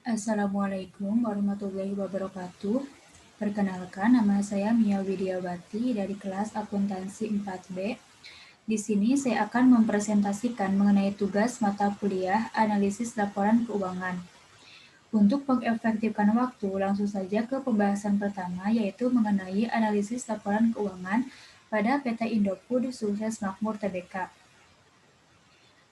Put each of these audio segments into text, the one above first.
Assalamualaikum warahmatullahi wabarakatuh. Perkenalkan, nama saya Mia Widiawati dari kelas Akuntansi 4B. Di sini saya akan mempresentasikan mengenai tugas mata kuliah Analisis Laporan Keuangan. Untuk mengefektifkan waktu, langsung saja ke pembahasan pertama, yaitu mengenai analisis laporan keuangan pada PT Indofood Sukses Makmur Tbk.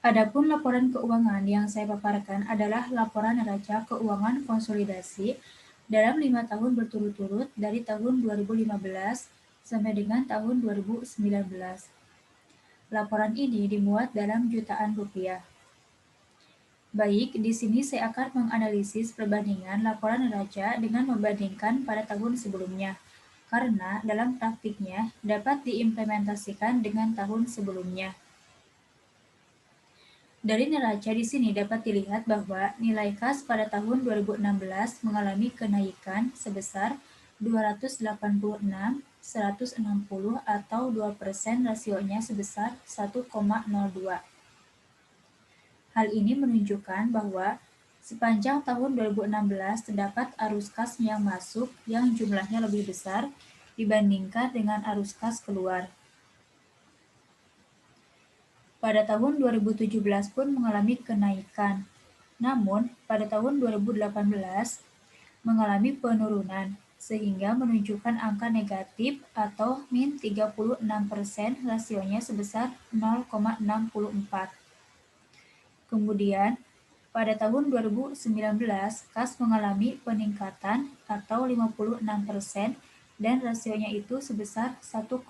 Adapun laporan keuangan yang saya paparkan adalah laporan neraca keuangan konsolidasi dalam 5 tahun berturut-turut dari tahun 2015 sampai dengan tahun 2019. Laporan ini dimuat dalam jutaan rupiah. Baik, di sini saya akan menganalisis perbandingan laporan neraca dengan membandingkan pada tahun sebelumnya, karena dalam praktiknya dapat diimplementasikan dengan tahun sebelumnya. Dari neraca di sini dapat dilihat bahwa nilai kas pada tahun 2016 mengalami kenaikan sebesar 286, 160 atau 2%, rasionya sebesar 1,02. Hal ini menunjukkan bahwa sepanjang tahun 2016 terdapat arus kas yang masuk yang jumlahnya lebih besar dibandingkan dengan arus kas keluar. Pada tahun 2017 pun mengalami kenaikan, namun pada tahun 2018 mengalami penurunan, sehingga menunjukkan angka negatif atau min 36%, rasionya sebesar 0,64. Kemudian, pada tahun 2019, kas mengalami peningkatan atau 56% dan rasionya itu sebesar 1,56.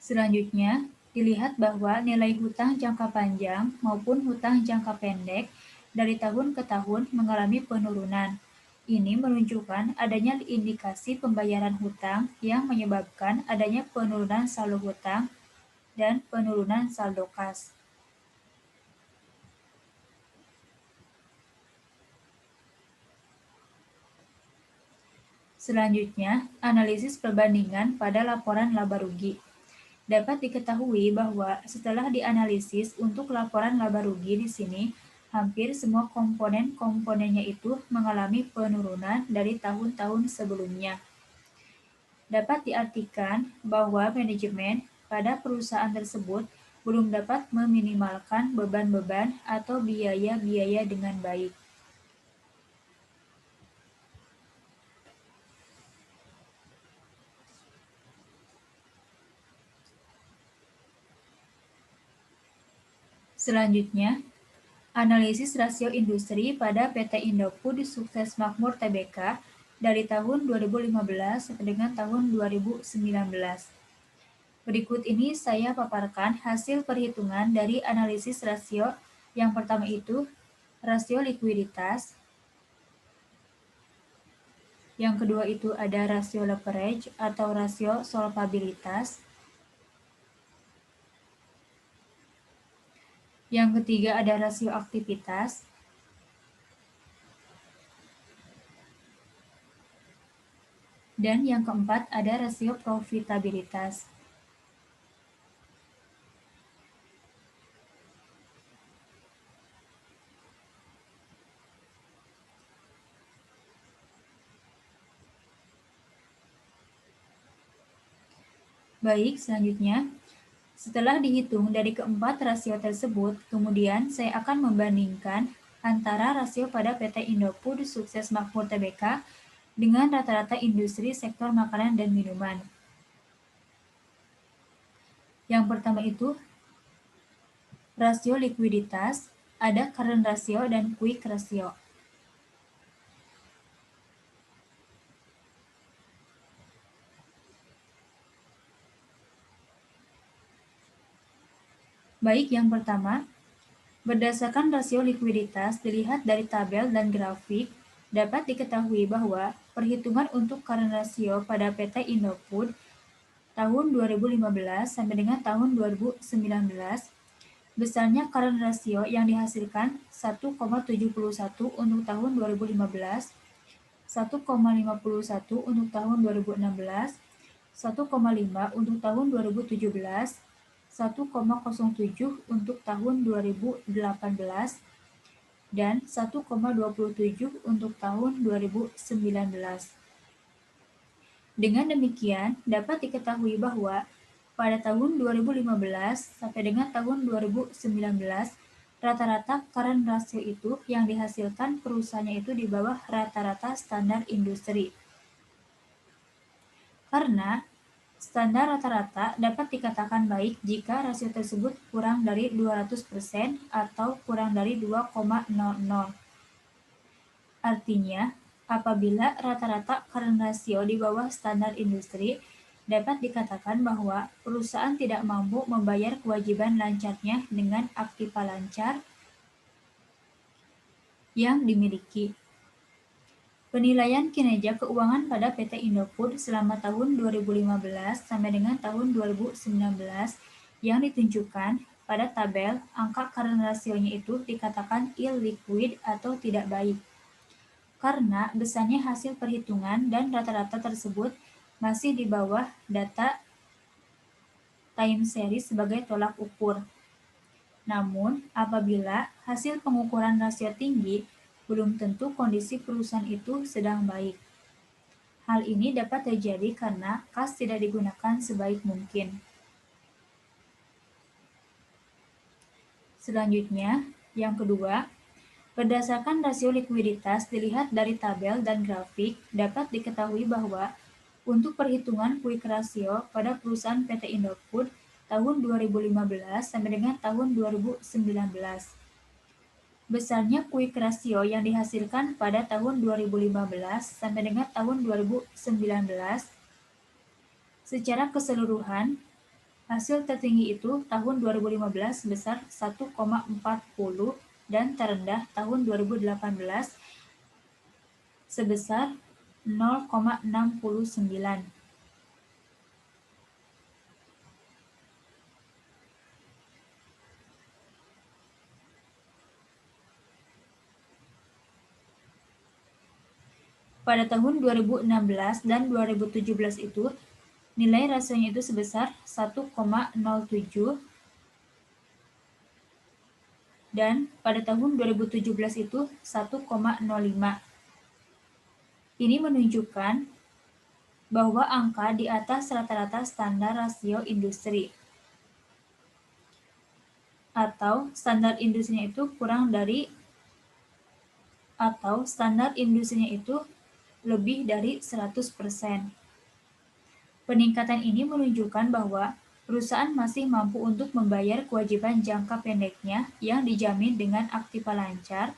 Selanjutnya, dilihat bahwa nilai hutang jangka panjang maupun hutang jangka pendek dari tahun ke tahun mengalami penurunan. Ini menunjukkan adanya indikasi pembayaran hutang yang menyebabkan adanya penurunan saldo hutang dan penurunan saldo kas. Selanjutnya, analisis perbandingan pada laporan laba rugi. Dapat diketahui bahwa setelah dianalisis untuk laporan laba rugi di sini, hampir semua komponen-komponennya itu mengalami penurunan dari tahun-tahun sebelumnya. Dapat diartikan bahwa manajemen pada perusahaan tersebut belum dapat meminimalkan beban-beban atau biaya-biaya dengan baik. Selanjutnya, analisis rasio industri pada PT Indofood Sukses Makmur Tbk dari tahun 2015 sampai dengan tahun 2019. Berikut ini saya paparkan hasil perhitungan dari analisis rasio. Yang pertama itu rasio likuiditas. Yang kedua itu ada rasio leverage atau rasio solvabilitas. Yang ketiga ada rasio aktivitas. Dan yang keempat ada rasio profitabilitas. Baik, selanjutnya, setelah dihitung dari keempat rasio tersebut, kemudian saya akan membandingkan antara rasio pada PT Indofood Sukses Makmur Tbk dengan rata-rata industri sektor makanan dan minuman. Yang pertama itu rasio likuiditas, ada current ratio dan quick ratio. Baik, yang pertama, berdasarkan rasio likuiditas dilihat dari tabel dan grafik, dapat diketahui bahwa perhitungan untuk current ratio pada PT Indofood tahun 2015 sampai dengan tahun 2019, besarnya current ratio yang dihasilkan 1,71 untuk tahun 2015, 1,51 untuk tahun 2016, 1,5 untuk tahun 2017, 1,07 untuk tahun 2018, dan 1,27 untuk tahun 2019. Dengan demikian, dapat diketahui bahwa pada tahun 2015 sampai dengan tahun 2019, rata-rata current ratio itu yang dihasilkan perusahaannya itu di bawah rata-rata standar industri. Karena standar rata-rata dapat dikatakan baik jika rasio tersebut kurang dari 200% atau kurang dari 2,00. Artinya, apabila rata-rata current ratio di bawah standar industri, dapat dikatakan bahwa perusahaan tidak mampu membayar kewajiban lancarnya dengan aktiva lancar yang dimiliki. Penilaian kinerja keuangan pada PT Indofood selama tahun 2015 sampai dengan tahun 2019 yang ditunjukkan pada tabel angka current ratio-nya itu dikatakan illiquid atau tidak baik. Karena besarnya hasil perhitungan dan rata-rata tersebut masih di bawah data time series sebagai tolak ukur. Namun, apabila hasil pengukuran rasio tinggi, belum tentu kondisi perusahaan itu sedang baik. Hal ini dapat terjadi karena kas tidak digunakan sebaik mungkin. Selanjutnya, yang kedua, berdasarkan rasio likuiditas dilihat dari tabel dan grafik, dapat diketahui bahwa untuk perhitungan quick ratio pada perusahaan PT Indofood tahun 2015 sampai dengan tahun 2019. Besarnya quick ratio yang dihasilkan pada tahun 2015 sampai dengan tahun 2019 secara keseluruhan, hasil tertinggi itu tahun 2015 sebesar 1,40 dan terendah tahun 2018 sebesar 0,69. Pada tahun 2016 dan 2017 itu, nilai rasionya itu sebesar 1,07 dan pada tahun 2017 itu 1,05. Ini menunjukkan bahwa angka di atas rata-rata standar rasio industri atau standar industrinya itu kurang dari atau standar industrinya itu lebih dari 100%. Peningkatan ini menunjukkan bahwa perusahaan masih mampu untuk membayar kewajiban jangka pendeknya yang dijamin dengan aktiva lancar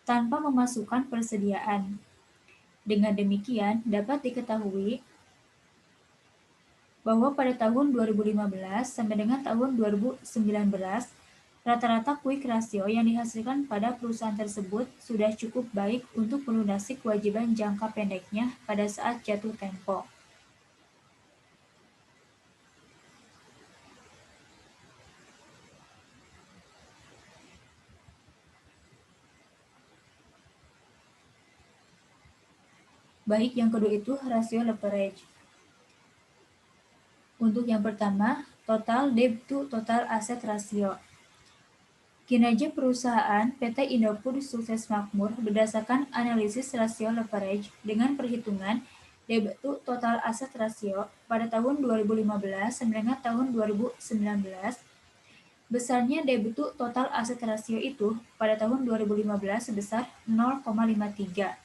tanpa memasukkan persediaan. Dengan demikian, dapat diketahui bahwa pada tahun 2015 sampai dengan tahun 2019, rata-rata quick ratio yang dihasilkan pada perusahaan tersebut sudah cukup baik untuk melunasi kewajiban jangka pendeknya pada saat jatuh tempo. Baik, yang kedua itu rasio leverage. Untuk yang pertama, total debt to total asset ratio. Kinerja perusahaan PT Indofood sukses makmur berdasarkan analisis rasio leverage dengan perhitungan debt to total asset ratio pada tahun 2015 sampai dengan tahun 2019. Besarnya debt to total asset ratio itu pada tahun 2015 sebesar 0,53.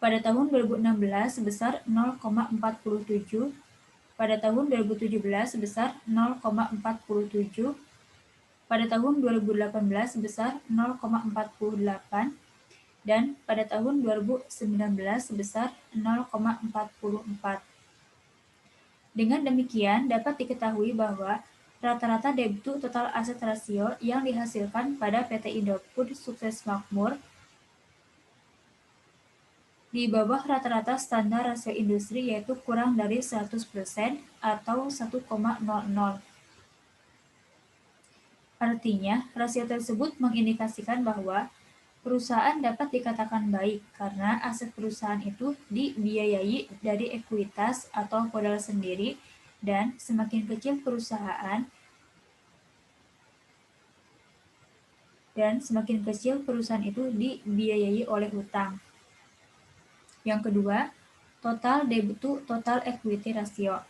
Pada tahun 2016 sebesar 0,47, pada tahun 2017 sebesar 0,47, pada tahun 2018 sebesar 0,48, dan pada tahun 2019 sebesar 0,44. Dengan demikian, dapat diketahui bahwa rata-rata debt to total asset ratio yang dihasilkan pada PT Indofood sukses makmur di bawah rata-rata standar rasio industri yaitu kurang dari 100% atau 1,00. Artinya, rasio tersebut mengindikasikan bahwa Perusahaan dapat dikatakan baik karena aset perusahaan itu dibiayai dari ekuitas atau modal sendiri, dan semakin kecil perusahaan itu dibiayai oleh hutang. Yang kedua, total debt to total equity ratio.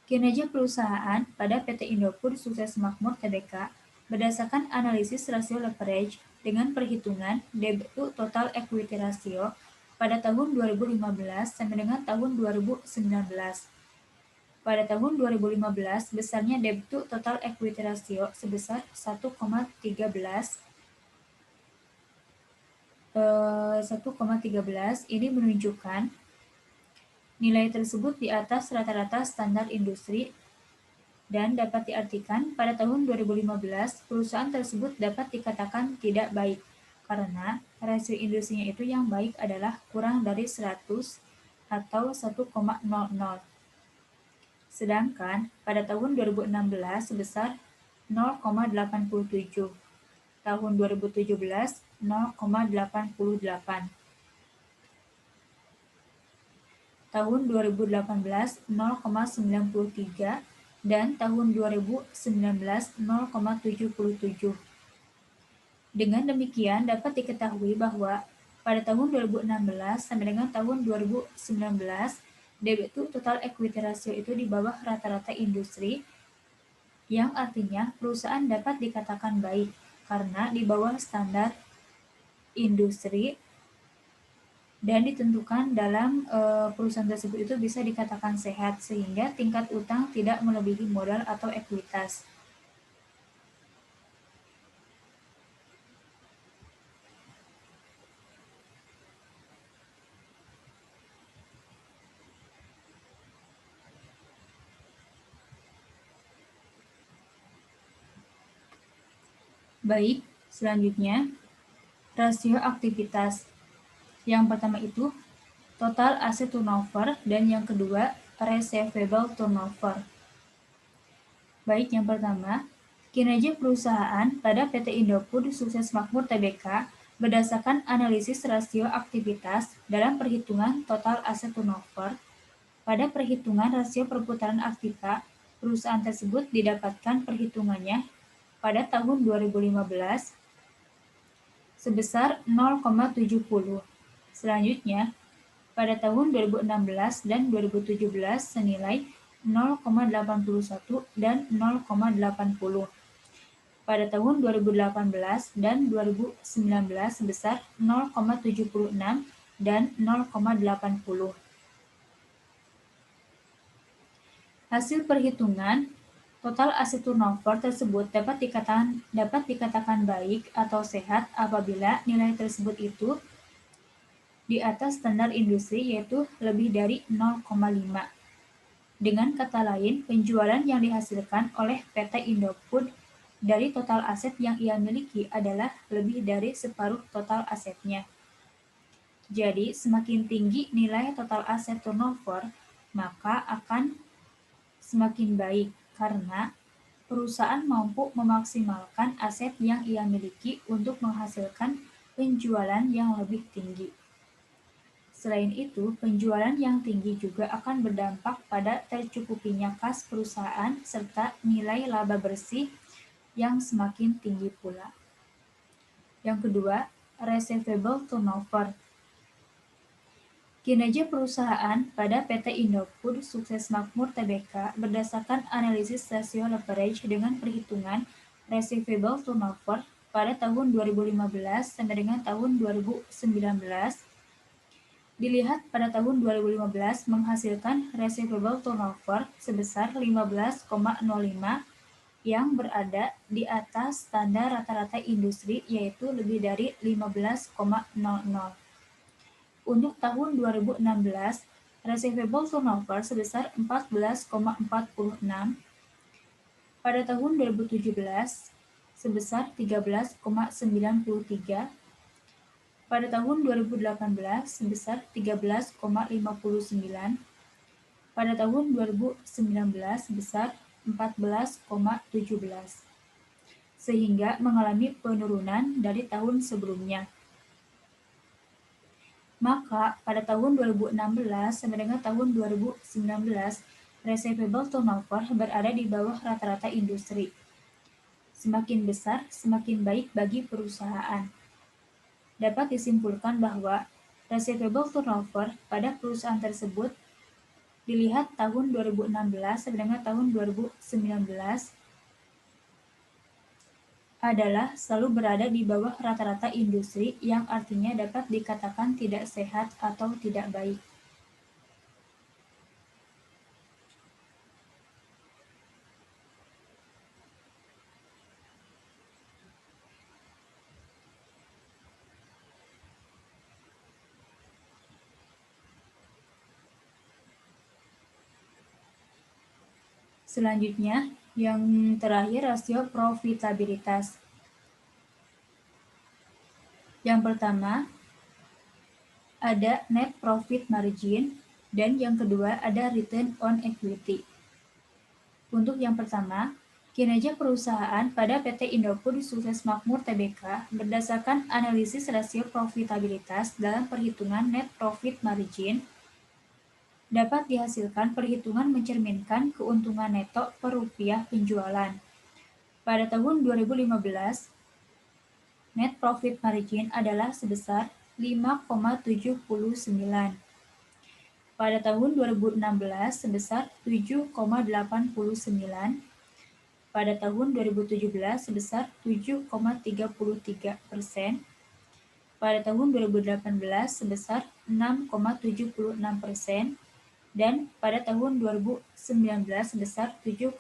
Kinerja perusahaan pada PT Indofood Sukses Makmur Tbk berdasarkan analisis rasio leverage dengan perhitungan debt to total equity ratio pada tahun 2015 sampai dengan tahun 2019. Pada tahun 2015, besarnya debt to total equity ratio sebesar 1,13. Ini menunjukkan nilai tersebut di atas rata-rata standar industri, dan dapat diartikan pada tahun 2015 perusahaan tersebut dapat dikatakan tidak baik karena rasio industrinya itu yang baik adalah kurang dari 100 atau 1,00. Sedangkan pada tahun 2016 sebesar 0,87, tahun 2017 0,88, tahun 2018 0,93, dan tahun 2019 0,77. Dengan demikian dapat diketahui bahwa pada tahun 2016 sampai dengan tahun 2019 debt to total equity ratio itu di bawah rata-rata industri, yang artinya perusahaan dapat dikatakan baik karena di bawah standar industri, dan ditentukan dalam perusahaan tersebut itu bisa dikatakan sehat sehingga tingkat utang tidak melebihi modal atau ekuitas. Baik, selanjutnya rasio aktivitas. Yang pertama itu total asset turnover dan yang kedua receivable turnover. Baik, yang pertama, kinerja perusahaan pada PT Indofood Sukses Makmur Tbk berdasarkan analisis rasio aktivitas dalam perhitungan total asset turnover. Pada perhitungan rasio perputaran aktiva, perusahaan tersebut didapatkan perhitungannya pada tahun 2015 sebesar 0,70. Selanjutnya, pada tahun 2016 dan 2017 senilai 0,81 dan 0,80. Pada tahun 2018 dan 2019 sebesar 0,76 dan 0,80. Hasil perhitungan total aset turnover tersebut dapat dikatakan baik atau sehat apabila nilai tersebut itu di atas standar industri, yaitu lebih dari 0,5. Dengan kata lain, penjualan yang dihasilkan oleh PT Indofood dari total aset yang ia miliki adalah lebih dari separuh total asetnya. Jadi, semakin tinggi nilai total aset turnover, maka akan semakin baik karena perusahaan mampu memaksimalkan aset yang ia miliki untuk menghasilkan penjualan yang lebih tinggi. Selain itu, penjualan yang tinggi juga akan berdampak pada tercukupinya kas perusahaan serta nilai laba bersih yang semakin tinggi pula. Yang kedua, receivable turnover. Kinerja perusahaan pada PT Indofood Sukses Makmur Tbk berdasarkan analisis rasio leverage dengan perhitungan receivable turnover pada tahun 2015 sampai dengan tahun 2019. Dilihat pada tahun 2015 menghasilkan receivable turnover sebesar 15,05 yang berada di atas standar rata-rata industri, yaitu lebih dari 15,00. Untuk tahun 2016, receivable turnover sebesar 14,46. Pada tahun 2017 sebesar 13,93. Pada tahun 2018 sebesar 13,59, pada tahun 2019 sebesar 14,17. sehingga mengalami penurunan dari tahun sebelumnya. Maka pada tahun 2016 sampai dengan tahun 2019, receivable turnover berada di bawah rata-rata industri. Semakin besar, semakin baik bagi perusahaan. Dapat disimpulkan bahwa receivable turnover pada perusahaan tersebut dilihat tahun 2016 sampai dengan tahun 2019 adalah selalu berada di bawah rata-rata industri, yang artinya dapat dikatakan tidak sehat atau tidak baik. Selanjutnya, yang terakhir rasio profitabilitas. Yang pertama, ada net profit margin, dan yang kedua ada return on equity. Untuk yang pertama, kinerja perusahaan pada PT Indofood Sukses Makmur Tbk berdasarkan analisis rasio profitabilitas dalam perhitungan net profit margin dapat dihasilkan perhitungan mencerminkan keuntungan neto per rupiah penjualan. Pada tahun 2015, net profit margin adalah sebesar 5,79. Pada tahun 2016 sebesar 7,89. Pada tahun 2017 sebesar 7,33%. Pada tahun 2018 sebesar 6,76%. Dan pada tahun 2019 sebesar 7,71%.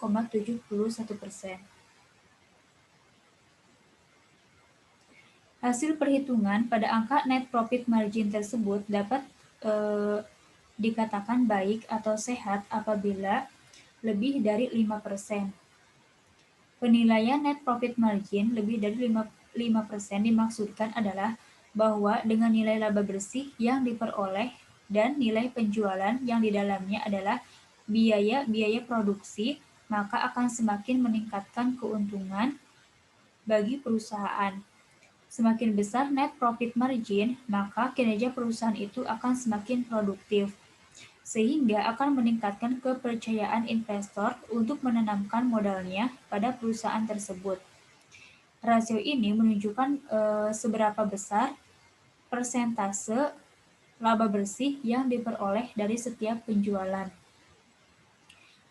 Hasil perhitungan pada angka net profit margin tersebut dapat dikatakan baik atau sehat apabila lebih dari 5%. Penilaian net profit margin lebih dari 5% dimaksudkan adalah bahwa dengan nilai laba bersih yang diperoleh dan nilai penjualan yang di dalamnya adalah biaya-biaya produksi, maka akan semakin meningkatkan keuntungan bagi perusahaan. Semakin besar net profit margin, maka kinerja perusahaan itu akan semakin produktif, sehingga akan meningkatkan kepercayaan investor untuk menanamkan modalnya pada perusahaan tersebut. Rasio ini menunjukkan seberapa besar persentase laba bersih yang diperoleh dari setiap penjualan.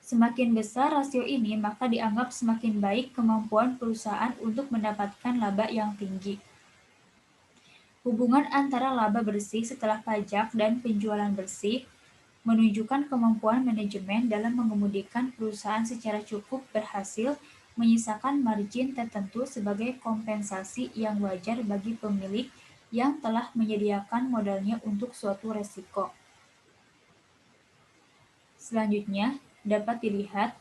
Semakin besar rasio ini, maka dianggap semakin baik kemampuan perusahaan untuk mendapatkan laba yang tinggi. Hubungan antara laba bersih setelah pajak dan penjualan bersih menunjukkan kemampuan manajemen dalam mengemudikan perusahaan secara cukup berhasil menyisakan margin tertentu sebagai kompensasi yang wajar bagi pemilik yang telah menyediakan modalnya untuk suatu resiko. Selanjutnya, dapat dilihat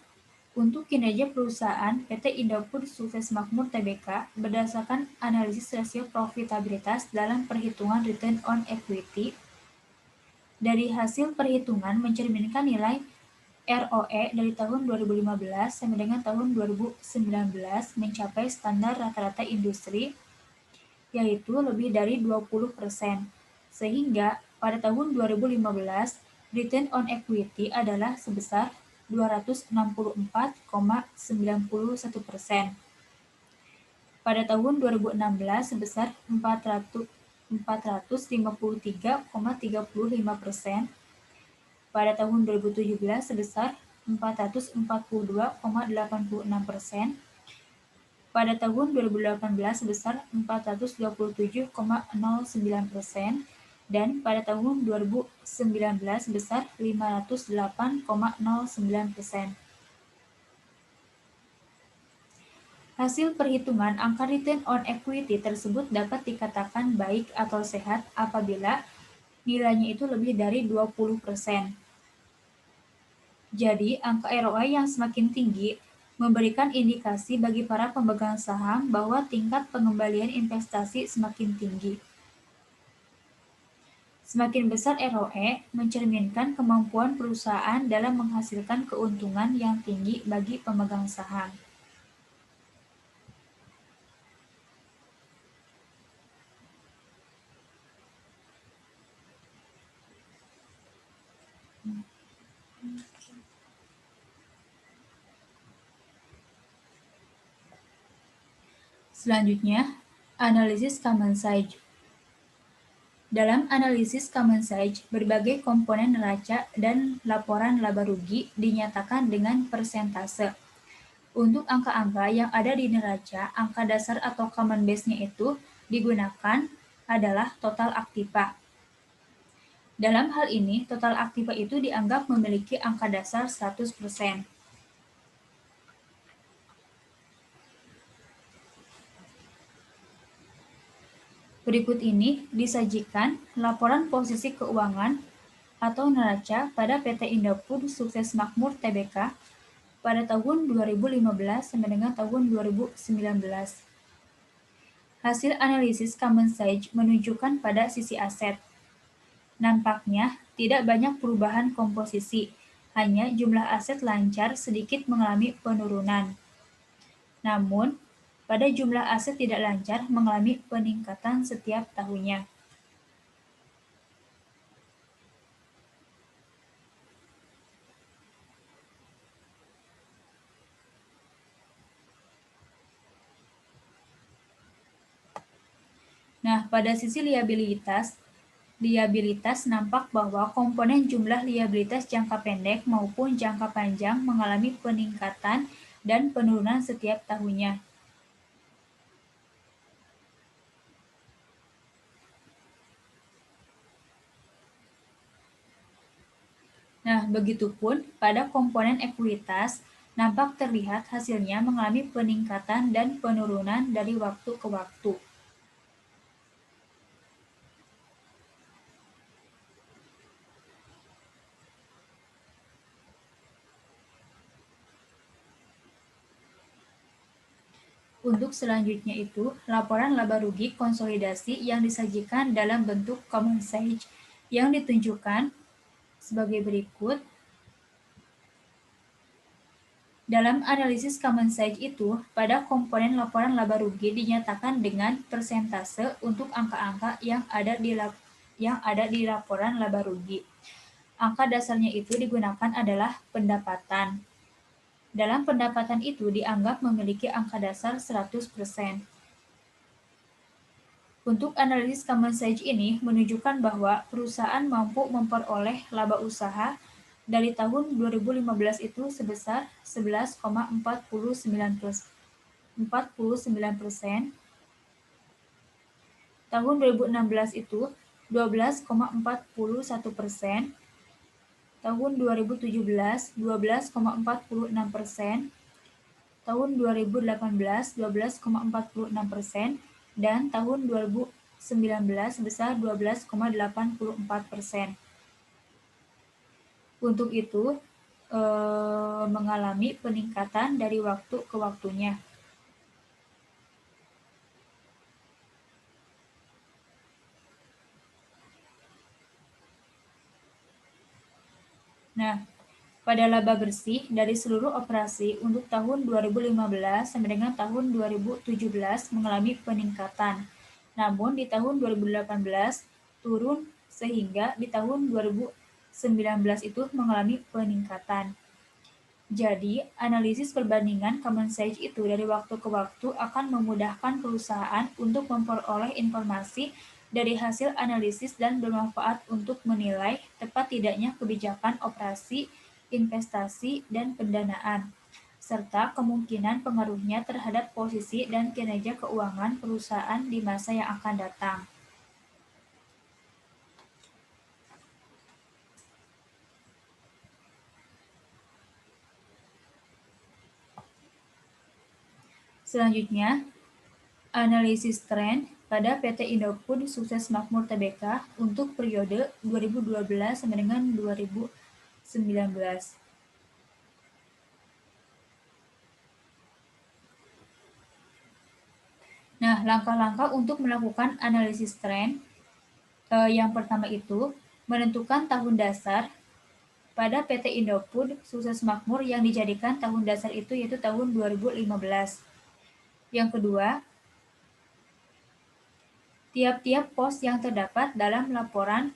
untuk kinerja perusahaan PT Indofood Sukses Makmur Tbk berdasarkan analisis rasio profitabilitas dalam perhitungan return on equity. Dari hasil perhitungan mencerminkan nilai ROE dari tahun 2015 sampai dengan tahun 2019 mencapai standar rata-rata industri, yaitu lebih dari 20%, sehingga pada tahun 2015 return on equity adalah sebesar 264,91%. Pada tahun 2016 sebesar 453,35%. Pada tahun 2017 sebesar 442,86%. Pada tahun 2018 sebesar 427,09%. Dan pada tahun 2019 sebesar 508,09%. Hasil perhitungan angka return on equity tersebut dapat dikatakan baik atau sehat apabila nilainya itu lebih dari 20%. Jadi, angka ROI yang semakin tinggi memberikan indikasi bagi para pemegang saham bahwa tingkat pengembalian investasi semakin tinggi. Semakin besar ROE mencerminkan kemampuan perusahaan dalam menghasilkan keuntungan yang tinggi bagi pemegang saham. Selanjutnya, analisis common size. Dalam analisis common size, berbagai komponen neraca dan laporan laba rugi dinyatakan dengan persentase. Untuk angka-angka yang ada di neraca, angka dasar atau common base-nya itu digunakan adalah total aktiva. Dalam hal ini, total aktiva itu dianggap memiliki angka dasar 100%. Berikut ini disajikan laporan posisi keuangan atau neraca pada PT Indofood Sukses Makmur Tbk pada tahun 2015 sampai dengan tahun 2019. Hasil analisis common size menunjukkan pada sisi aset. Nampaknya tidak banyak perubahan komposisi, hanya jumlah aset lancar sedikit mengalami penurunan. Namun, pada jumlah aset tidak lancar mengalami peningkatan setiap tahunnya. Nah, pada sisi liabilitas nampak bahwa komponen jumlah liabilitas jangka pendek maupun jangka panjang mengalami peningkatan dan penurunan setiap tahunnya. Nah, begitupun pada komponen ekuitas, nampak terlihat hasilnya mengalami peningkatan dan penurunan dari waktu ke waktu. Untuk selanjutnya itu, laporan laba rugi konsolidasi yang disajikan dalam bentuk common size yang ditunjukkan sebagai berikut. Dalam analisis common size itu, pada komponen laporan laba rugi dinyatakan dengan persentase untuk angka-angka yang ada di laporan laba rugi. Angka dasarnya itu digunakan adalah pendapatan. Dalam pendapatan itu dianggap memiliki angka dasar 100%. Untuk analisis common size ini menunjukkan bahwa perusahaan mampu memperoleh laba usaha dari tahun 2015 itu sebesar 11,49%, tahun 2016 itu 12,41%, tahun 2017 12,46%, tahun 2018 12,46%, dan tahun 2019 sebesar 12,84%. Untuk itu, mengalami peningkatan dari waktu ke waktunya. Nah, pada laba bersih dari seluruh operasi untuk tahun 2015 sampai dengan tahun 2017 mengalami peningkatan. Namun di tahun 2018 turun sehingga di tahun 2019 itu mengalami peningkatan. Jadi, analisis perbandingan common size itu dari waktu ke waktu akan memudahkan perusahaan untuk memperoleh informasi dari hasil analisis dan bermanfaat untuk menilai tepat tidaknya kebijakan operasi, investasi, dan pendanaan, serta kemungkinan pengaruhnya terhadap posisi dan kinerja keuangan perusahaan di masa yang akan datang. Selanjutnya, analisis tren pada PT Indofood Sukses Makmur Tbk untuk periode 2012 sampai dengan 2019. Nah, langkah-langkah untuk melakukan analisis tren yang pertama itu menentukan tahun dasar pada PT Indofood Sukses Makmur yang dijadikan tahun dasar itu yaitu tahun 2015. Yang kedua, tiap-tiap pos yang terdapat dalam laporan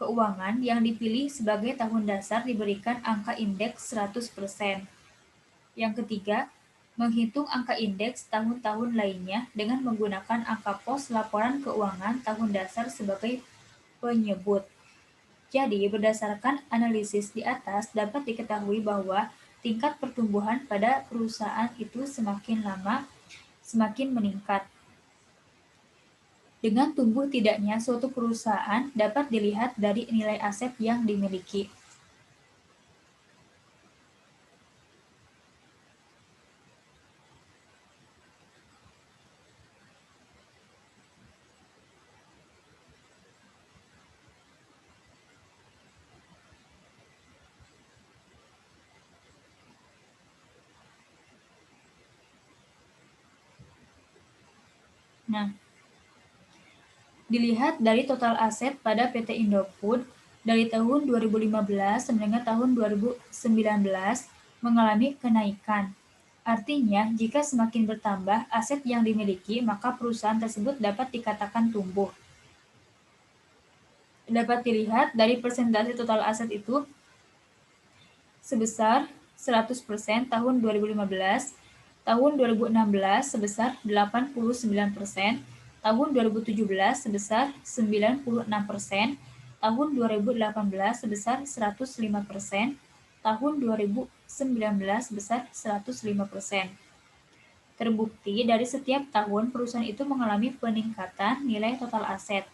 keuangan yang dipilih sebagai tahun dasar diberikan angka indeks 100%. Yang ketiga, Menghitung angka indeks tahun-tahun lainnya dengan menggunakan angka pos laporan keuangan tahun dasar sebagai penyebut. Jadi, berdasarkan analisis di atas dapat diketahui bahwa tingkat pertumbuhan pada perusahaan itu semakin lama semakin meningkat. Dengan tumbuh tidaknya suatu perusahaan dapat dilihat dari nilai aset yang dimiliki. Nah, dilihat dari total aset pada PT Indofood dari tahun 2015 sampai dengan tahun 2019 mengalami kenaikan. Artinya, jika semakin bertambah aset yang dimiliki, maka perusahaan tersebut dapat dikatakan tumbuh. Dapat dilihat dari persentase total aset itu sebesar 100% tahun 2015, tahun 2016 sebesar 89%, tahun 2017 sebesar 96%, tahun 2018 sebesar 105%, tahun 2019 sebesar 105%. Terbukti dari setiap tahun perusahaan itu mengalami peningkatan nilai total aset.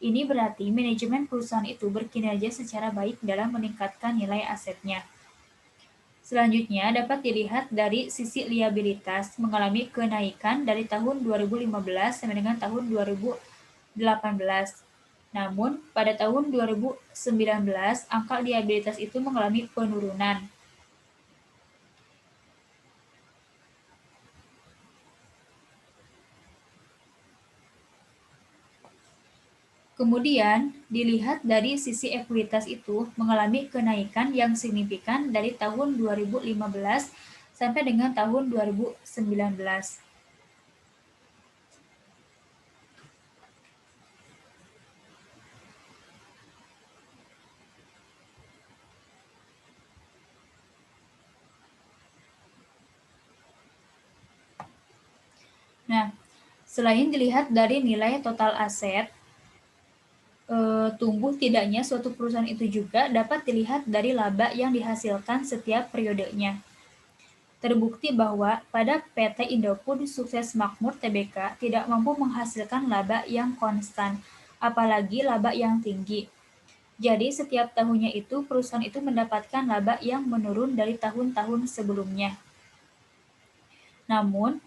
Ini berarti manajemen perusahaan itu berkinerja secara baik dalam meningkatkan nilai asetnya. Selanjutnya dapat dilihat dari sisi liabilitas mengalami kenaikan dari tahun 2015 sampai dengan tahun 2018. Namun, pada tahun 2019, angka liabilitas itu mengalami penurunan. Kemudian, dilihat dari sisi ekuitas itu mengalami kenaikan yang signifikan dari tahun 2015 sampai dengan tahun 2019. Nah, selain dilihat dari nilai total aset, tumbuh tidaknya suatu perusahaan itu juga dapat dilihat dari laba yang dihasilkan setiap periodenya. Terbukti bahwa pada PT Indofood Sukses Makmur Tbk tidak mampu menghasilkan laba yang konstan, apalagi laba yang tinggi. Jadi setiap tahunnya itu perusahaan itu mendapatkan laba yang menurun dari tahun-tahun sebelumnya. Namun,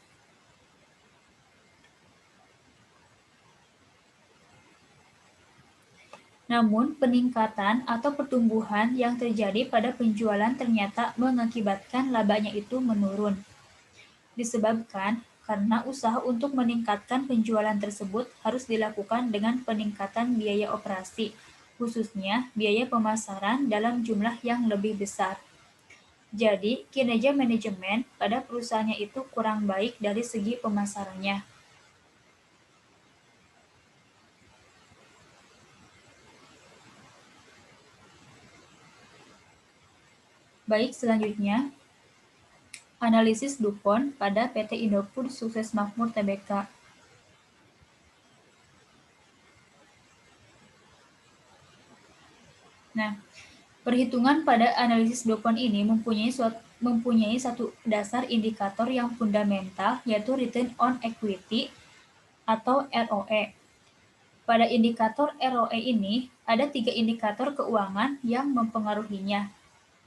peningkatan atau pertumbuhan yang terjadi pada penjualan ternyata mengakibatkan labanya itu menurun. Disebabkan karena usaha untuk meningkatkan penjualan tersebut harus dilakukan dengan peningkatan biaya operasi, khususnya biaya pemasaran dalam jumlah yang lebih besar. Jadi, kinerja manajemen pada perusahaannya itu kurang baik dari segi pemasarannya. Baik, selanjutnya, analisis DuPont pada PT Indofood Sukses Makmur Tbk. Nah, perhitungan pada analisis DuPont ini mempunyai satu dasar indikator yang fundamental, yaitu Return on Equity atau ROE. Pada indikator ROE ini, ada 3 indikator keuangan yang mempengaruhinya.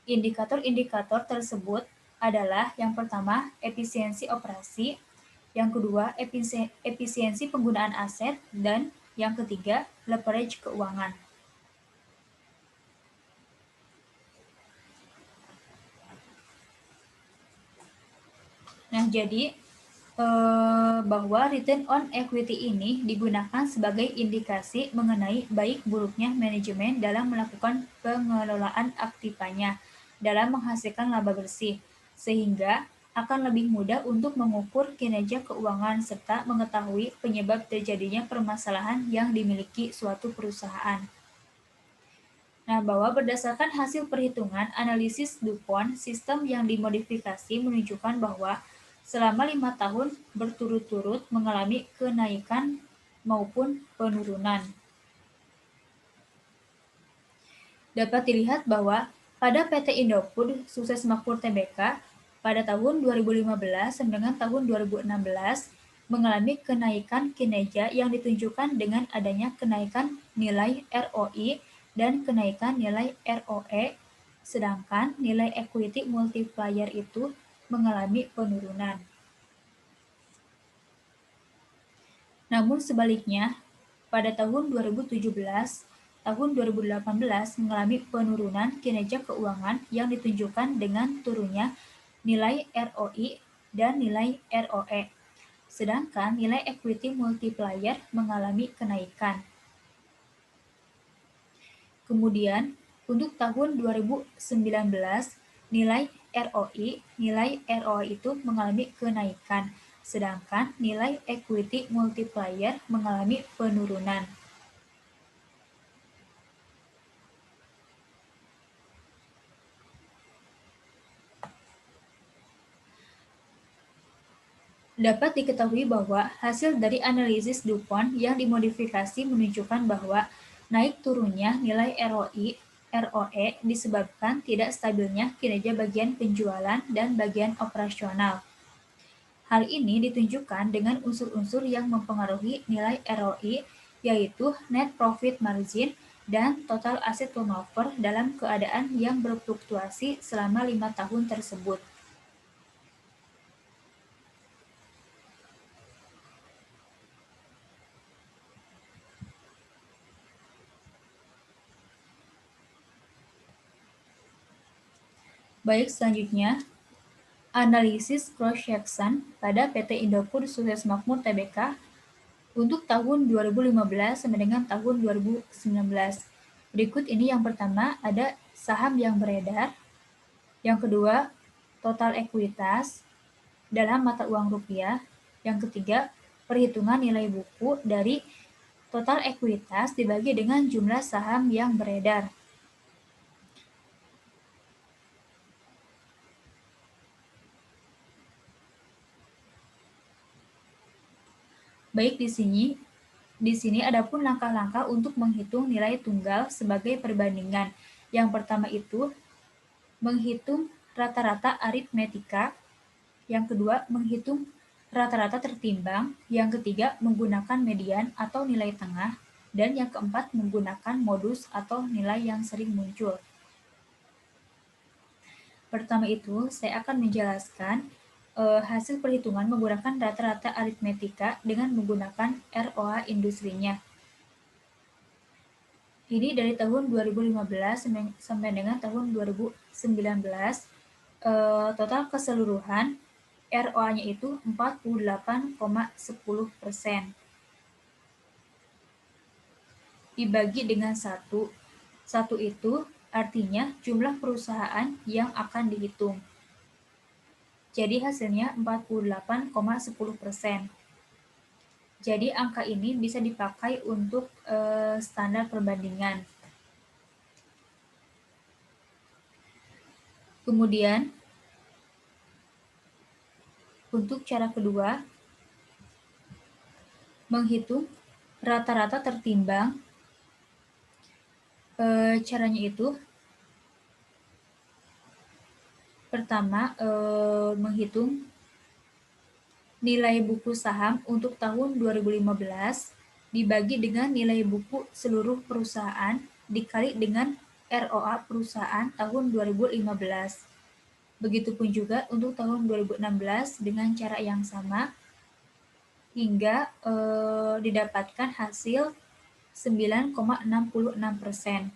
Indikator-indikator tersebut adalah yang pertama, efisiensi operasi, yang kedua, efisiensi penggunaan aset, dan yang ketiga, leverage keuangan. Nah, jadi bahwa return on equity ini digunakan sebagai indikasi mengenai baik buruknya manajemen dalam melakukan pengelolaan aktivanya dalam menghasilkan laba bersih, sehingga akan lebih mudah untuk mengukur kinerja keuangan serta mengetahui penyebab terjadinya permasalahan yang dimiliki suatu perusahaan. Nah, bahwa berdasarkan hasil perhitungan analisis DuPont, sistem yang dimodifikasi menunjukkan bahwa selama 5 tahun berturut-turut mengalami kenaikan maupun penurunan. Dapat dilihat bahwa pada PT Indofood Sukses Makmur Tbk pada tahun 2015 sampai dengan tahun 2016 mengalami kenaikan kinerja yang ditunjukkan dengan adanya kenaikan nilai ROI dan kenaikan nilai ROE, sedangkan nilai equity multiplier itu mengalami penurunan. Namun sebaliknya, pada tahun 2017, tahun 2018 mengalami penurunan kinerja keuangan yang ditunjukkan dengan turunnya nilai ROI dan nilai ROE, sedangkan nilai equity multiplier mengalami kenaikan. Kemudian, untuk tahun 2019, nilai ROI itu mengalami kenaikan, sedangkan nilai equity multiplier mengalami penurunan. Dapat diketahui bahwa hasil dari analisis DuPont yang dimodifikasi menunjukkan bahwa naik turunnya nilai ROI, ROE disebabkan tidak stabilnya kinerja bagian penjualan dan bagian operasional. Hal ini ditunjukkan dengan unsur-unsur yang mempengaruhi nilai ROI, yaitu net profit margin dan total asset turnover dalam keadaan yang berfluktuasi selama 5 tahun tersebut. Baik, selanjutnya, analisis cross-section pada PT Indofood Sukses Makmur Tbk untuk tahun 2015 sampai dengan tahun 2019. Berikut ini yang pertama ada saham yang beredar, yang kedua total ekuitas dalam mata uang rupiah, yang ketiga perhitungan nilai buku dari total ekuitas dibagi dengan jumlah saham yang beredar. Baik, di sini adapun langkah-langkah untuk menghitung nilai tunggal sebagai perbandingan. Yang pertama itu menghitung rata-rata aritmetika, yang kedua menghitung rata-rata tertimbang, yang ketiga menggunakan median atau nilai tengah, dan yang keempat menggunakan modus atau nilai yang sering muncul. Pertama itu saya akan menjelaskan hasil perhitungan menggunakan rata-rata aritmetika dengan menggunakan ROA industrinya. Ini dari tahun 2015 sampai dengan tahun 2019, total keseluruhan ROA-nya itu 48,10%. Dibagi dengan 1. 1 itu artinya jumlah perusahaan yang akan dihitung. Jadi hasilnya 48,10%. Jadi angka ini bisa dipakai untuk standar perbandingan. Kemudian untuk cara kedua, menghitung rata-rata tertimbang. Caranya itu pertama menghitung nilai buku saham untuk tahun 2015 dibagi dengan nilai buku seluruh perusahaan dikali dengan ROA perusahaan tahun 2015. Begitupun juga untuk tahun 2016 dengan cara yang sama hingga didapatkan hasil 9,66%.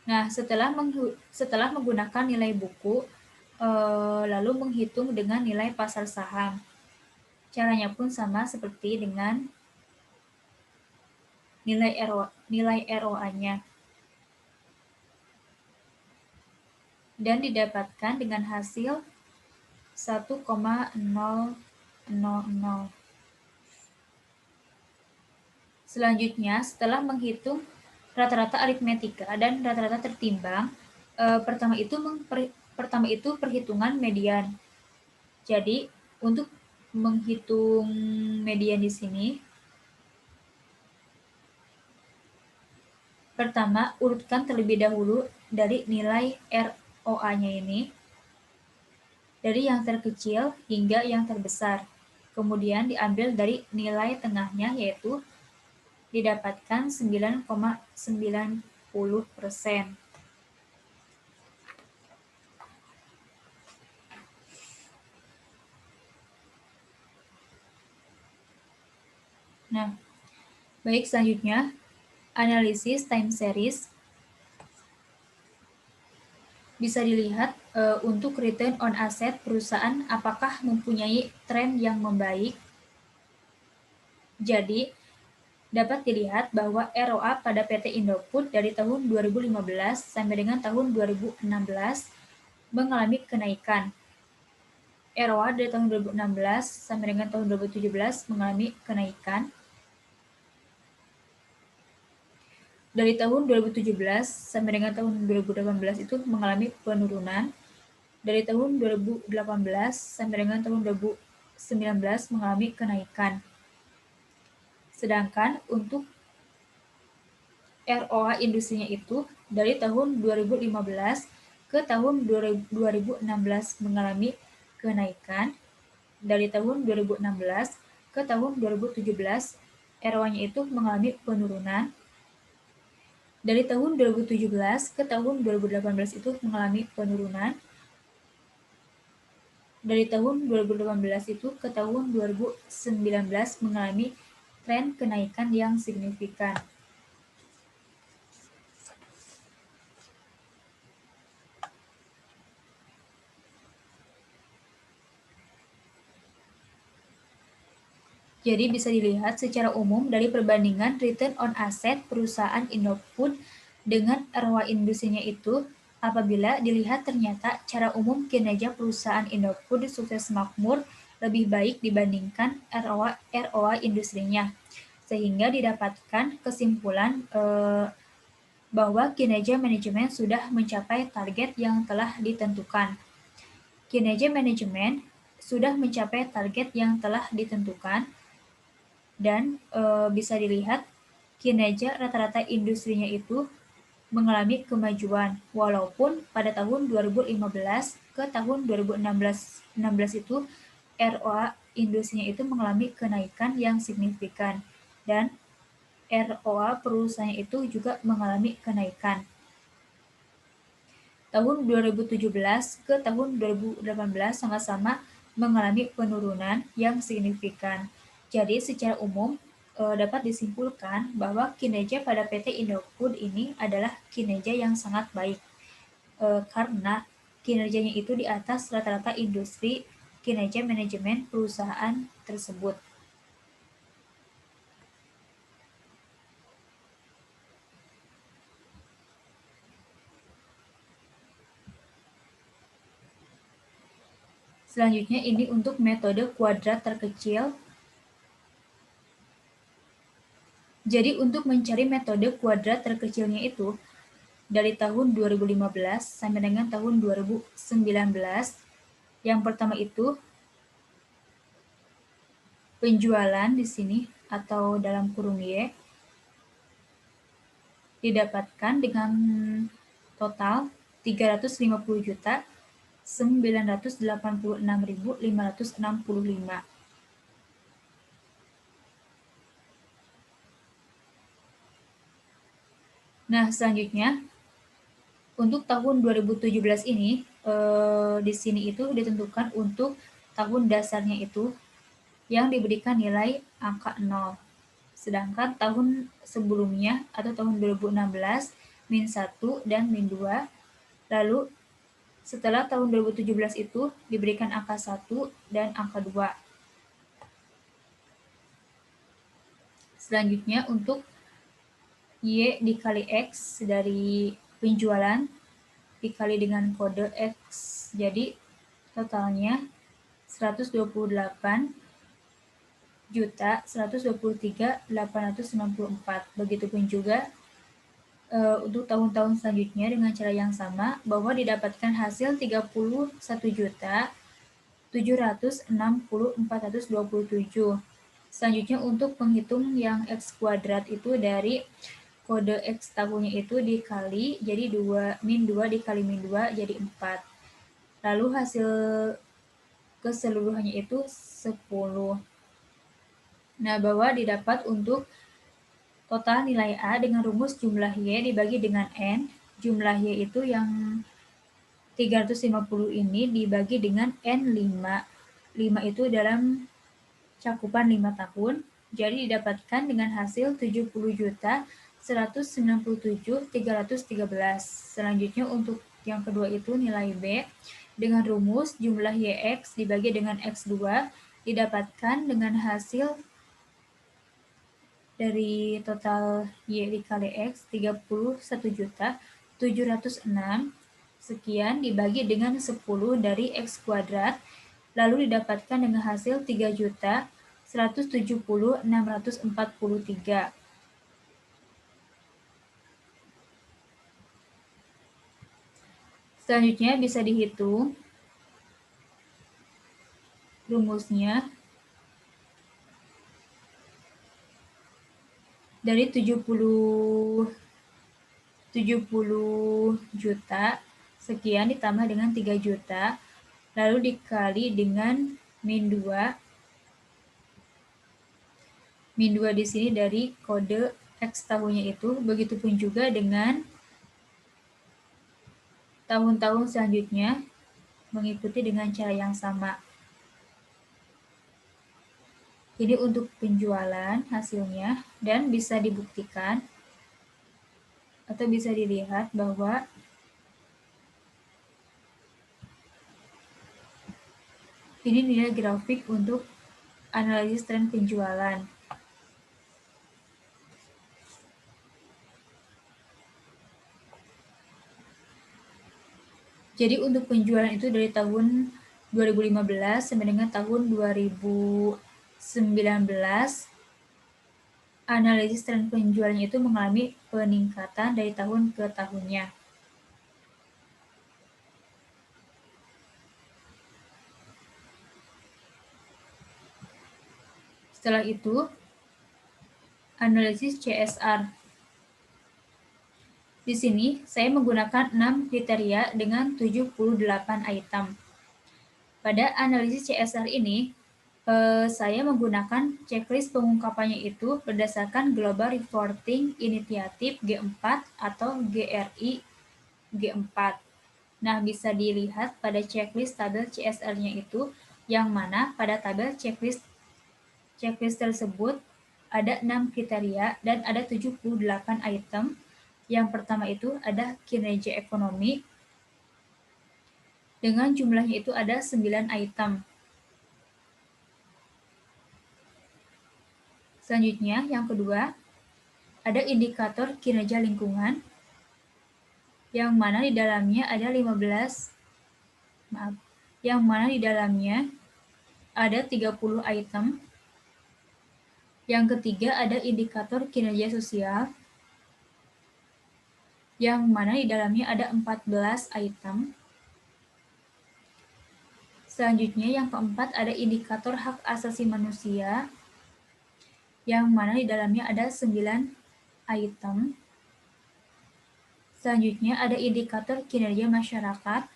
Nah, setelah menggunakan nilai buku, lalu menghitung dengan nilai pasar saham. Caranya pun sama seperti dengan nilai ROA-nya. Dan didapatkan dengan hasil 1,000. Selanjutnya, setelah menghitung rata-rata aritmetika dan rata-rata tertimbang, Pertama itu perhitungan median. Jadi untuk menghitung median di sini, pertama urutkan terlebih dahulu dari nilai ROA-nya ini dari yang terkecil hingga yang terbesar. Kemudian diambil dari nilai tengahnya, yaitu didapatkan 9,90%. Nah, baik, selanjutnya analisis time series bisa dilihat untuk return on asset perusahaan apakah mempunyai tren yang membaik. Jadi, dapat dilihat bahwa ROA pada PT Indofood dari tahun 2015 sampai dengan tahun 2016 mengalami kenaikan. ROA dari tahun 2016 sampai dengan tahun 2017 mengalami kenaikan. Dari tahun 2017 sampai dengan tahun 2018 itu mengalami penurunan. Dari tahun 2018 sampai dengan tahun 2019 mengalami kenaikan. Sedangkan untuk ROA industrinya itu dari tahun 2015 ke tahun 2016 mengalami kenaikan. Dari tahun 2016 ke tahun 2017 ROA-nya itu mengalami penurunan. Dari tahun 2017 ke tahun 2018 itu mengalami penurunan. Dari tahun 2018 itu ke tahun 2019 mengalami tren kenaikan yang signifikan. Jadi bisa dilihat secara umum dari perbandingan return on asset perusahaan Indofood dengan ROA industrinya itu, apabila dilihat ternyata cara umum kinerja perusahaan Indofood sukses makmur lebih baik dibandingkan ROA industrinya, sehingga didapatkan kesimpulan bahwa kinerja manajemen sudah mencapai target yang telah ditentukan. Kinerja manajemen sudah mencapai target yang telah ditentukan. Dan bisa dilihat kinerja rata-rata industrinya itu mengalami kemajuan, walaupun pada tahun 2015 ke tahun 2016 itu ROA industrinya itu mengalami kenaikan yang signifikan, dan ROA perusahaannya itu juga mengalami kenaikan. Tahun 2017 ke tahun 2018 sama-sama mengalami penurunan yang signifikan. Jadi secara umum dapat disimpulkan bahwa kinerja pada PT Indofood ini adalah kinerja yang sangat baik karena kinerjanya itu di atas rata-rata industri kinerja manajemen perusahaan tersebut. Selanjutnya ini untuk metode kuadrat terkecil. Jadi untuk mencari metode kuadrat terkecilnya itu, dari tahun 2015 sampai dengan tahun 2019, yang pertama itu penjualan di sini atau dalam kurung Y didapatkan dengan total 350.986.565. Nah, selanjutnya untuk tahun 2017 ini di sini itu ditentukan untuk tahun dasarnya itu yang diberikan nilai angka 0. Sedangkan tahun sebelumnya atau tahun 2016 -1 dan -2. Lalu setelah tahun 2017 itu diberikan angka 1 dan angka 2. Selanjutnya untuk Y dikali X dari penjualan dikali dengan kode X, jadi totalnya 128.123.864. Begitupun juga untuk tahun-tahun selanjutnya dengan cara yang sama bahwa didapatkan hasil 31.764.427. Selanjutnya untuk penghitung yang X kuadrat itu dari kode X tahunnya itu dikali jadi 2 dikali min 2 jadi 4. Lalu hasil keseluruhannya itu 10. Nah, bahwa didapat untuk total nilai A dengan rumus jumlah Y dibagi dengan N. Jumlah Y itu yang 350 ini dibagi dengan N5. 5 itu dalam cakupan 5 tahun. Jadi didapatkan dengan hasil 70.197.313. Selanjutnya untuk yang kedua itu nilai B dengan rumus jumlah YX dibagi dengan X2 didapatkan dengan hasil dari total Y dikali X 31.706 sekian dibagi dengan 10 dari X kuadrat lalu didapatkan dengan hasil 3.170.643. Selanjutnya bisa dihitung rumusnya dari 70 juta sekian ditambah dengan 3 juta lalu dikali dengan min 2. Min 2 di sini dari kode X tahunnya itu, begitupun juga dengan tahun-tahun selanjutnya mengikuti dengan cara yang sama. Ini untuk penjualan hasilnya dan bisa dibuktikan atau bisa dilihat bahwa ini nilai grafik untuk analisis tren penjualan. Jadi untuk penjualan itu dari tahun 2015 sampai dengan tahun 2019, analisis tren penjualannya itu mengalami peningkatan dari tahun ke tahunnya. Setelah itu, analisis CSR. Di sini, saya menggunakan 6 kriteria dengan 78 item. Pada analisis CSR ini, saya menggunakan checklist pengungkapannya itu berdasarkan Global Reporting Initiative G4 atau GRI G4. Nah, bisa dilihat pada checklist tabel CSR-nya itu, yang mana pada tabel checklist tersebut ada 6 kriteria dan ada 78 item. Yang pertama itu ada kinerja ekonomi, dengan jumlahnya itu ada 9 item. Selanjutnya, yang kedua, ada indikator kinerja lingkungan, yang mana di dalamnya ada 30 item. Yang ketiga ada indikator kinerja sosial, yang mana di dalamnya ada 14 item. Selanjutnya yang keempat ada indikator hak asasi manusia, yang mana di dalamnya ada 9 item. Selanjutnya ada indikator kinerja masyarakat,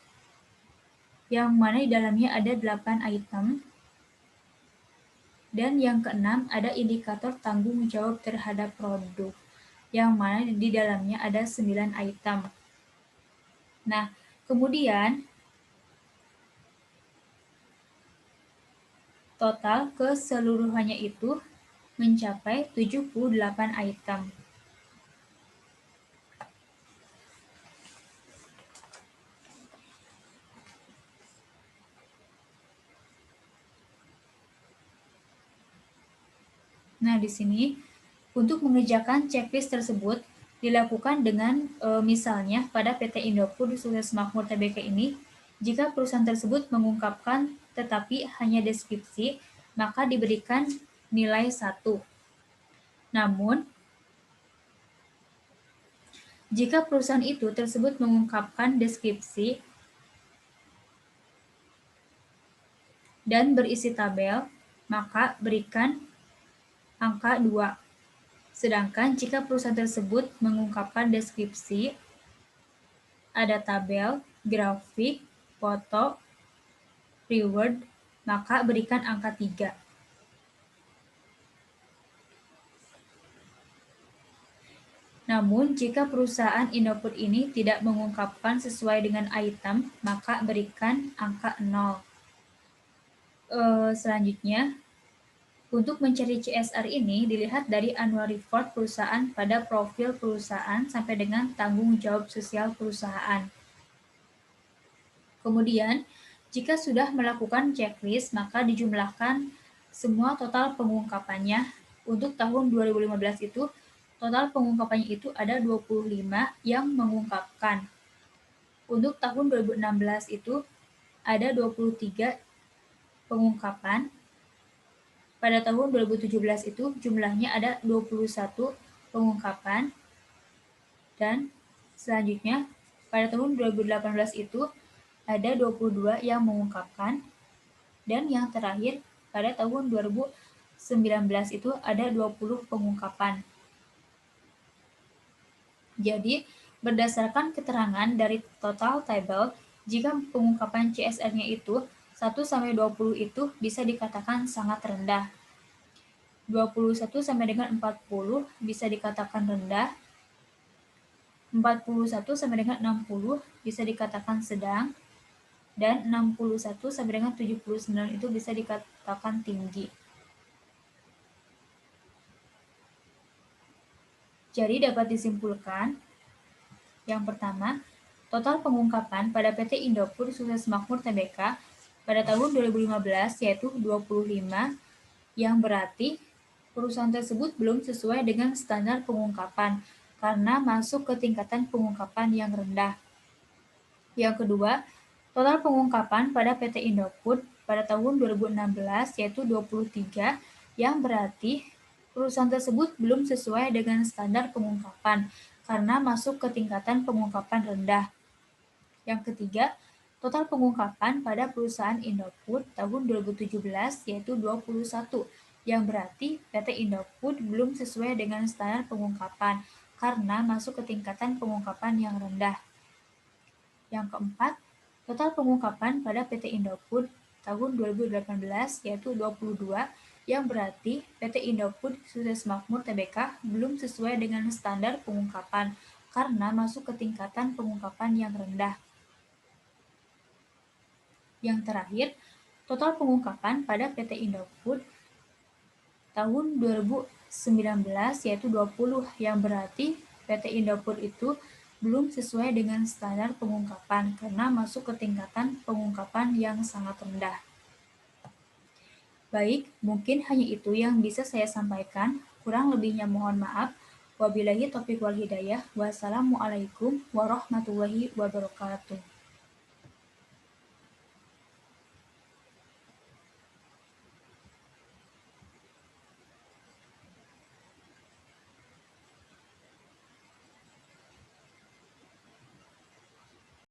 yang mana di dalamnya ada 8 item. Dan yang keenam ada indikator tanggung jawab terhadap produk, yang mana di dalamnya ada 9 item. Nah, kemudian total keseluruhannya itu mencapai 78 item. Nah, di sini untuk mengerjakan checklist tersebut dilakukan dengan misalnya pada PT Indofood Sukses Makmur Tbk ini, jika perusahaan tersebut mengungkapkan tetapi hanya deskripsi, maka diberikan nilai 1. Namun, Jika perusahaan itu tersebut mengungkapkan deskripsi dan berisi tabel, maka berikan angka 2. Sedangkan jika perusahaan tersebut mengungkapkan deskripsi, ada tabel, grafik, foto, reward, maka berikan angka 3. Namun, jika perusahaan Indofood ini tidak mengungkapkan sesuai dengan item, maka berikan angka 0. Selanjutnya, untuk mencari CSR ini dilihat dari annual report perusahaan pada profil perusahaan sampai dengan tanggung jawab sosial perusahaan. Kemudian, jika sudah melakukan checklist, maka dijumlahkan semua total pengungkapannya. Untuk tahun 2015 itu, total pengungkapannya itu ada 25 yang mengungkapkan. Untuk tahun 2016 itu, ada 23 pengungkapan. Pada tahun 2017 itu, jumlahnya ada 21 pengungkapan. Dan selanjutnya, pada tahun 2018 itu, ada 22 yang mengungkapkan. Dan yang terakhir, pada tahun 2019 itu ada 20 pengungkapan. Jadi, berdasarkan keterangan dari total table, jika pengungkapan CSR-nya itu 1-20 itu bisa dikatakan sangat rendah. 21 sampai dengan 40 bisa dikatakan rendah. 41 sampai dengan 60 bisa dikatakan sedang. Dan 61 sampai dengan 79 itu bisa dikatakan tinggi. Jadi dapat disimpulkan, yang pertama, total pengungkapan pada PT Indofood Sukses Makmur Tbk pada tahun 2015 yaitu 25, yang berarti perusahaan tersebut belum sesuai dengan standar pengungkapan karena masuk ke tingkatan pengungkapan yang rendah. Yang kedua, total pengungkapan pada PT Indofood pada tahun 2016 yaitu 23, yang berarti perusahaan tersebut belum sesuai dengan standar pengungkapan karena masuk ke tingkatan pengungkapan rendah. Yang ketiga, total pengungkapan pada perusahaan Indofood tahun 2017 yaitu 21, yang berarti PT Indofood belum sesuai dengan standar pengungkapan karena masuk ke tingkatan pengungkapan yang rendah. Yang keempat, total pengungkapan pada PT Indofood tahun 2018 yaitu 22, yang berarti PT Indofood Sukses Makmur Tbk belum sesuai dengan standar pengungkapan karena masuk ke tingkatan pengungkapan yang rendah. Yang terakhir, total pengungkapan pada PT Indofood tahun 2019 yaitu 20, yang berarti PT Indofood itu belum sesuai dengan standar pengungkapan karena masuk ke tingkatan pengungkapan yang sangat rendah. Baik, mungkin hanya itu yang bisa saya sampaikan. Kurang lebihnya mohon maaf. Wabillahi taufiq wal hidayah. Wassalamualaikum warahmatullahi wabarakatuh.